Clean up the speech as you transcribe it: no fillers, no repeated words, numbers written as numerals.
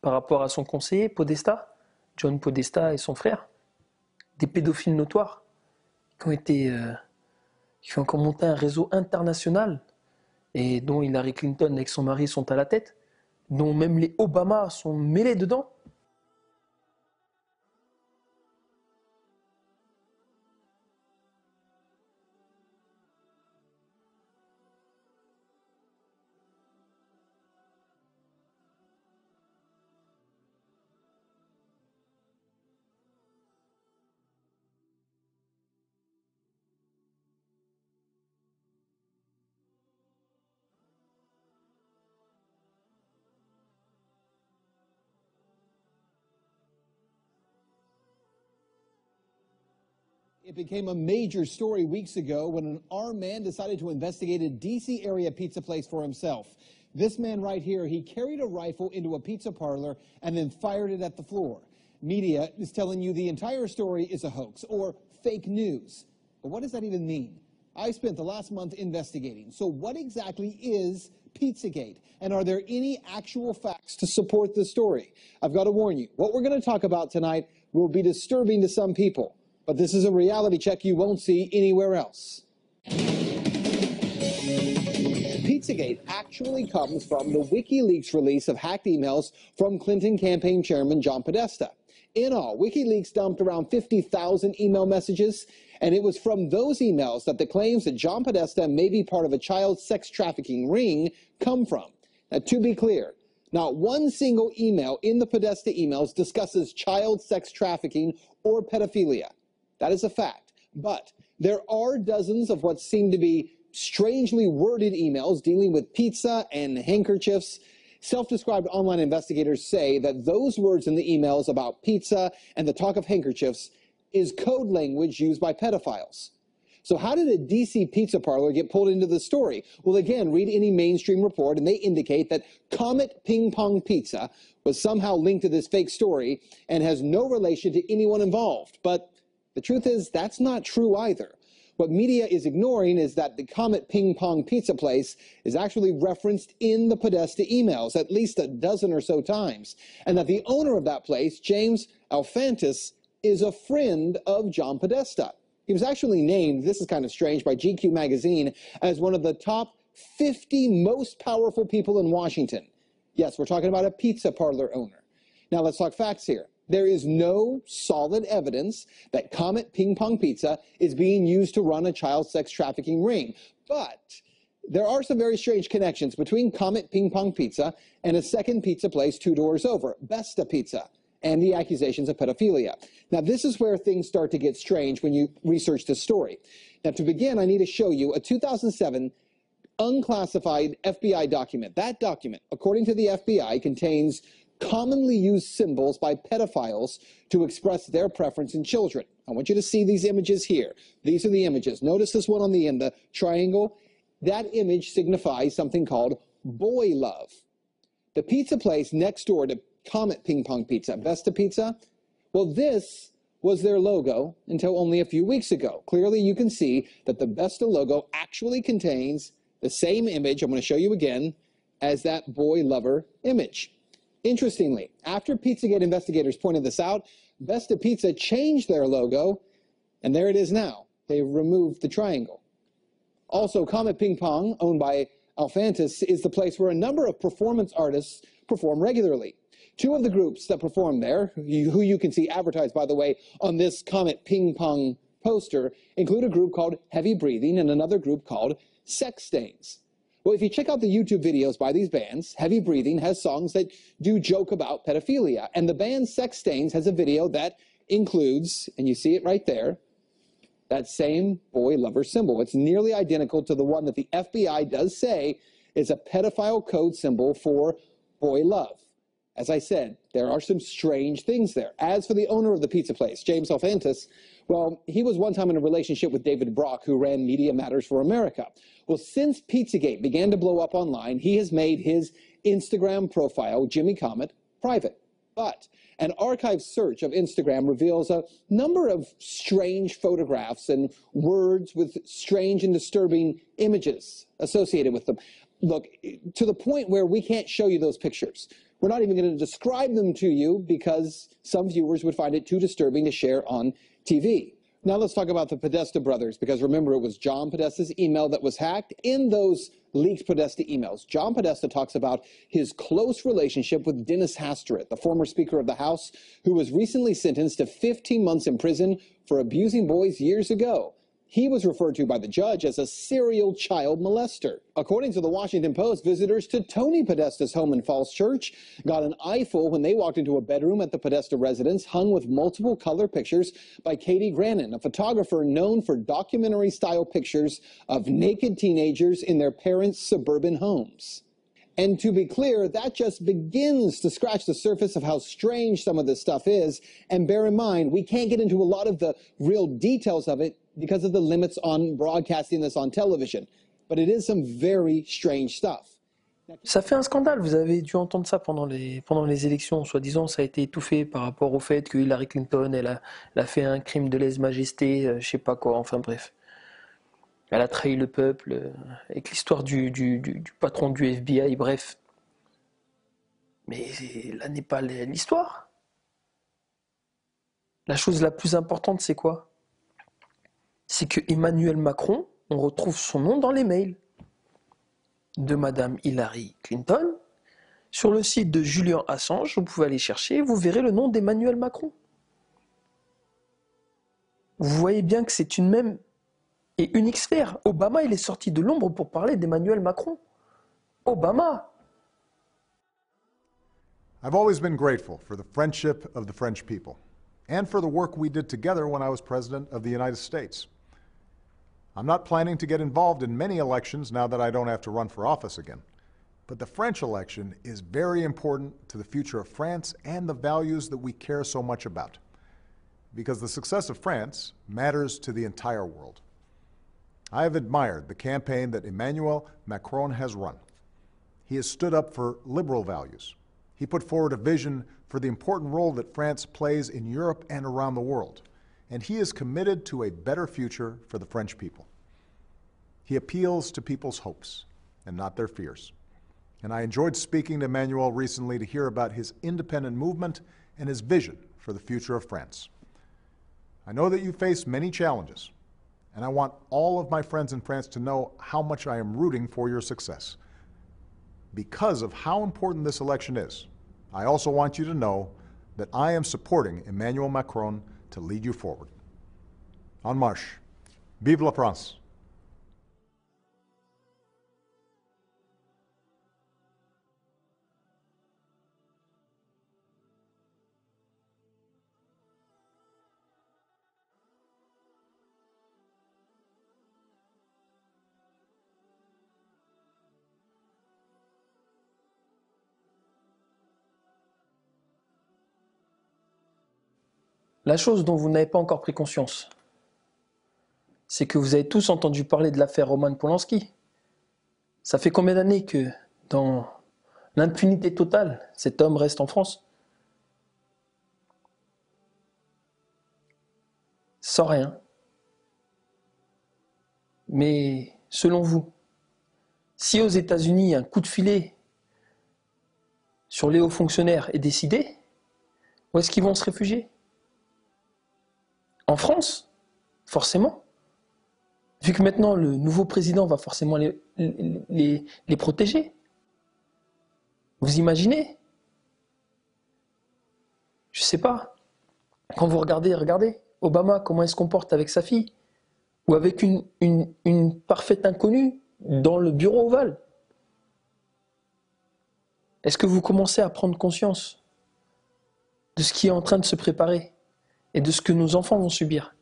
par rapport à son conseiller, Podesta, John Podesta et son frère, des pédophiles notoires, qui ont encore monté un réseau international et dont Hillary Clinton avec son mari sont à la tête, dont même les Obama sont mêlés dedans. It became a major story weeks ago when an armed man decided to investigate a D.C. area pizza place for himself. This man right here, he carried a rifle into a pizza parlor and then fired it at the floor. Media is telling you the entire story is a hoax or fake news. But what does that even mean? I spent the last month investigating. So what exactly is Pizzagate? And are there any actual facts to support the story? I've got to warn you, what we're going to talk about tonight will be disturbing to some people. But this is a reality check you won't see anywhere else. Pizzagate actually comes from the WikiLeaks release of hacked emails from Clinton campaign chairman John Podesta. In all, WikiLeaks dumped around 50,000 email messages, and it was from those emails that the claims that John Podesta may be part of a child sex trafficking ring come from. Now, to be clear, not one single email in the Podesta emails discusses child sex trafficking or pedophilia. That is a fact. But there are dozens of what seem to be strangely worded emails dealing with pizza and handkerchiefs. Self-described online investigators say that those words in the emails about pizza and the talk of handkerchiefs is code language used by pedophiles. So how did a DC pizza parlor get pulled into the story? Well, again, read any mainstream report and they indicate that Comet Ping Pong Pizza was somehow linked to this fake story and has no relation to anyone involved. But the truth is, that's not true either. What media is ignoring is that the Comet Ping Pong Pizza place is actually referenced in the Podesta emails at least a dozen or so times, and that the owner of that place, James Alefantis, is a friend of John Podesta. He was actually named, this is kind of strange, by GQ magazine as one of the top 50 most powerful people in Washington. Yes, we're talking about a pizza parlor owner. Now let's talk facts here. There is no solid evidence that Comet Ping Pong Pizza is being used to run a child sex trafficking ring. But there are some very strange connections between Comet Ping Pong Pizza and a second pizza place 2 doors over, Besta Pizza, and the accusations of pedophilia. Now, this is where things start to get strange when you research this story. Now, to begin, I need to show you a 2007 unclassified FBI document. That document, according to the FBI, contains commonly used symbols by pedophiles to express their preference in children. I want you to see these images here. These are the images. Notice this one on the end, the triangle. That image signifies something called boy love. The pizza place next door to Comet Ping Pong Pizza, Besta Pizza, well, this was their logo until only a few weeks ago. Clearly, you can see that the Besta logo actually contains the same image, I'm going to show you again, as that boy lover image. Interestingly, after Pizzagate investigators pointed this out, Besta Pizza changed their logo, and there it is now. They removed the triangle. Also, Comet Ping Pong, owned by Alefantis, is the place where a number of performance artists perform regularly. 2 of the groups that perform there, who you can see advertised, by the way, on this Comet Ping Pong poster, include a group called Heavy Breathing and another group called Sex Stains. Well, if you check out the YouTube videos by these bands, Heavy Breathing has songs that do joke about pedophilia, and the band Sex Stains has a video that includes, and you see it right there, that same boy lover symbol. It's nearly identical to the one that the FBI does say is a pedophile code symbol for boy love. As I said, there are some strange things there. As for the owner of the pizza place, James Alefantis, well, he was one time in a relationship with David Brock, who ran Media Matters for America. Well, since Pizzagate began to blow up online, he has made his Instagram profile, Jimmy Comet, private. But an archive search of Instagram reveals a number of strange photographs and words with strange and disturbing images associated with them. Look, to the point where we can't show you those pictures. We're not even going to describe them to you because some viewers would find it too disturbing to share on TV. Now let's talk about the Podesta brothers, because remember, it was John Podesta's email that was hacked. In those leaked Podesta emails, John Podesta talks about his close relationship with Dennis Hastert, the former Speaker of the House, who was recently sentenced to 15 months in prison for abusing boys years ago. He was referred to by the judge as a serial child molester. According to the Washington Post, visitors to Tony Podesta's home in Falls Church got an eyeful when they walked into a bedroom at the Podesta residence hung with multiple color pictures by Katie Grannon, a photographer known for documentary-style pictures of naked teenagers in their parents' suburban homes. And to be clear, that just begins to scratch the surface of how strange some of this stuff is. And bear in mind, we can't get into a lot of the real details of it because of the limits on broadcasting this on television. But it is some very strange stuff. Ça fait un scandale, vous avez dû entendre ça pendant les élections. Soi-disant, ça a été étouffé par rapport au fait que Hillary Clinton, elle a fait un crime de lèse-majesté, je sais pas quoi, enfin bref. Elle a trahi le peuple, avec l'histoire du patron du FBI, bref. Mais là n'est pas l'histoire. La chose la plus importante, c'est quoi? C'est que Emmanuel Macron, on retrouve son nom dans les mails de Madame Hillary Clinton. Sur le site de Julian Assange, vous pouvez aller chercher, vous verrez le nom d'Emmanuel Macron. Vous voyez bien que c'est une même et unique sphère. Obama, il est sorti de l'ombre pour parler d'Emmanuel Macron. Obama. I've always been grateful for the friendship of the French people and for the work we did together when I was President of the United States. I'm not planning to get involved in many elections now that I don't have to run for office again. But the French election is very important to the future of France and the values that we care so much about. Because the success of France matters to the entire world. I have admired the campaign that Emmanuel Macron has run. He has stood up for liberal values. He put forward a vision for the important role that France plays in Europe and around the world. And he is committed to a better future for the French people. He appeals to people's hopes and not their fears. And I enjoyed speaking to Emmanuel recently to hear about his independent movement and his vision for the future of France. I know that you face many challenges, and I want all of my friends in France to know how much I am rooting for your success. Because of how important this election is, I also want you to know that I am supporting Emmanuel Macron to lead you forward. En marche. Vive la France! La chose dont vous n'avez pas encore pris conscience, c'est que vous avez tous entendu parler de l'affaire Roman Polanski. Ça fait combien d'années que, dans l'impunité totale, cet homme reste en France? Sans rien. Mais selon vous, si aux États-Unis un coup de filet sur les hauts fonctionnaires est décidé, où est-ce qu'ils vont se réfugier? En France, forcément. Vu que maintenant le nouveau président va forcément les protéger. Vous imaginez? Je sais pas. Quand vous regardez Obama, comment il se comporte avec sa fille, ou avec une parfaite inconnue dans le bureau ovale. Est-ce que vous commencez à prendre conscience de ce qui est en train de se préparer et de ce que nos enfants vont subir?